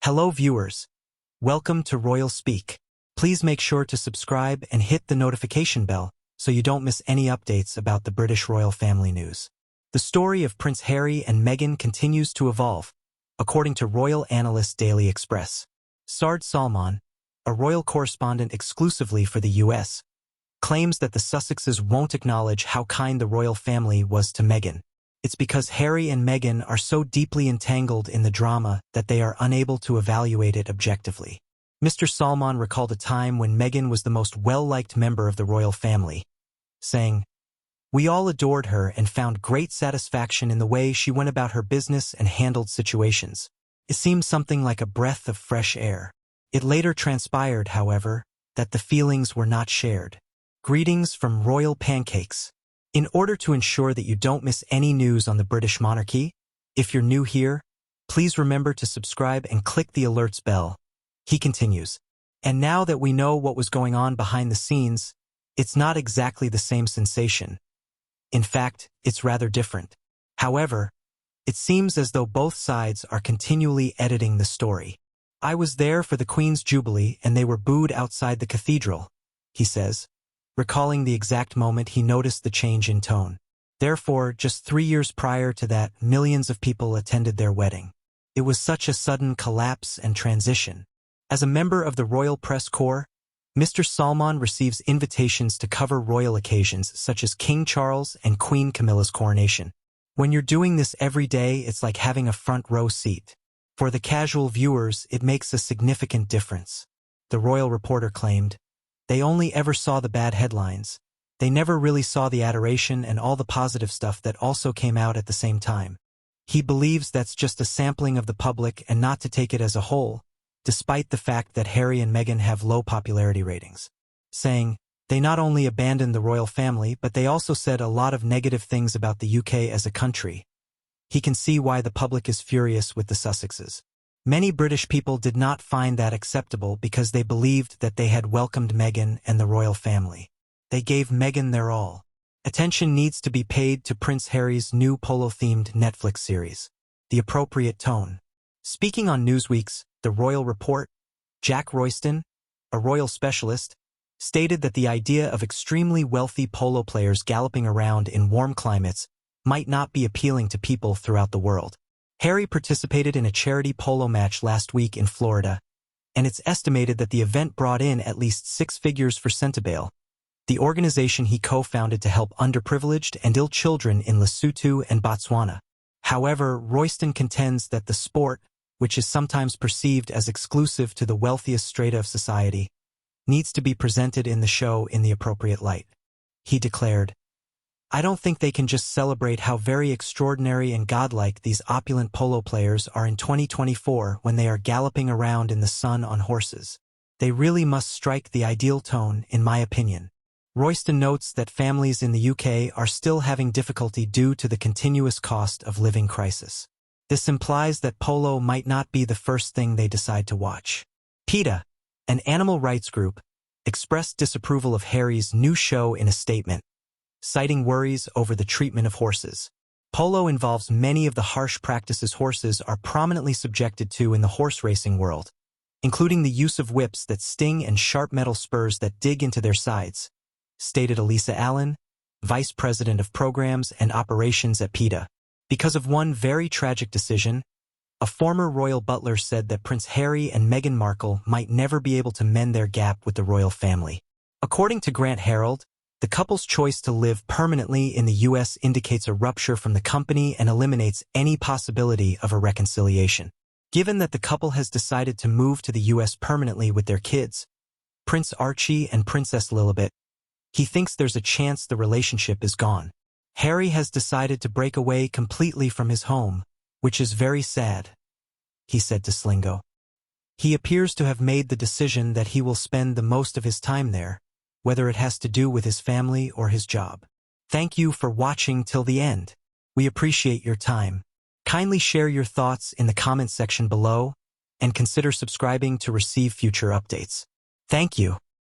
Hello viewers, welcome to Royal Speak. Please make sure to subscribe and hit the notification bell so you don't miss any updates about the British royal family news. The story of Prince Harry and Meghan continues to evolve, according to royal analyst Daily Express. Sard Salman, a royal correspondent exclusively for the US, claims that the Sussexes won't acknowledge how kind the royal family was to Meghan. It's because Harry and Meghan are so deeply entangled in the drama that they are unable to evaluate it objectively. Mr. Salman recalled a time when Meghan was the most well-liked member of the royal family, saying, "We all adored her and found great satisfaction in the way she went about her business and handled situations. It seemed something like a breath of fresh air." It later transpired, however, that the feelings were not shared. Greetings from Royal Pancakes. In order to ensure that you don't miss any news on the British monarchy, if you're new here, please remember to subscribe and click the alerts bell. He continues, "And now that we know what was going on behind the scenes, it's not exactly the same sensation. In fact, it's rather different. However, it seems as though both sides are continually editing the story. I was there for the Queen's Jubilee and they were booed outside the cathedral," he says, recalling the exact moment he noticed the change in tone. Therefore, just 3 years prior to that, millions of people attended their wedding. It was such a sudden collapse and transition. As a member of the Royal Press Corps, Mr. Salman receives invitations to cover royal occasions such as King Charles and Queen Camilla's coronation. When you're doing this every day, it's like having a front row seat. For the casual viewers, it makes a significant difference. The royal reporter claimed, "They only ever saw the bad headlines. They never really saw the adoration and all the positive stuff that also came out at the same time." He believes that's just a sampling of the public and not to take it as a whole, despite the fact that Harry and Meghan have low popularity ratings, saying, "They not only abandoned the royal family, but they also said a lot of negative things about the UK as a country." He can see why the public is furious with the Sussexes. Many British people did not find that acceptable because they believed that they had welcomed Meghan and the royal family. They gave Meghan their all. Attention needs to be paid to Prince Harry's new polo-themed Netflix series, The Appropriate Tone. Speaking on Newsweek's The Royal Report, Jack Royston, a royal specialist, stated that the idea of extremely wealthy polo players galloping around in warm climates might not be appealing to people throughout the world. Harry participated in a charity polo match last week in Florida, and it's estimated that the event brought in at least 6 figures for Centabale, the organization he co-founded to help underprivileged and ill children in Lesotho and Botswana. However, Royston contends that the sport, which is sometimes perceived as exclusive to the wealthiest strata of society, needs to be presented in the show in the appropriate light. He declared, "I don't think they can just celebrate how very extraordinary and godlike these opulent polo players are in 2024 when they are galloping around in the sun on horses. They really must strike the ideal tone, in my opinion." Royston notes that families in the UK are still having difficulty due to the continuous cost of living crisis. This implies that polo might not be the first thing they decide to watch. PETA, an animal rights group, expressed disapproval of Harry's new show in a statement, citing worries over the treatment of horses. Polo involves many of the harsh practices horses are prominently subjected to in the horse racing world, including the use of whips that sting and sharp metal spurs that dig into their sides, stated Elisa Allen, Vice President of Programs and Operations at PETA. Because of one very tragic decision, a former royal butler said that Prince Harry and Meghan Markle might never be able to mend their gap with the royal family. According to Grant Herald, the couple's choice to live permanently in the US indicates a rupture from the company and eliminates any possibility of a reconciliation. Given that the couple has decided to move to the US permanently with their kids, Prince Archie and Princess Lilibet, he thinks there's a chance the relationship is gone. Harry has decided to break away completely from his home, which is very sad, he said to Slingo. He appears to have made the decision that he will spend the most of his time there, whether it has to do with his family or his job. Thank you for watching till the end. We appreciate your time. Kindly share your thoughts in the comments section below and consider subscribing to receive future updates. Thank you.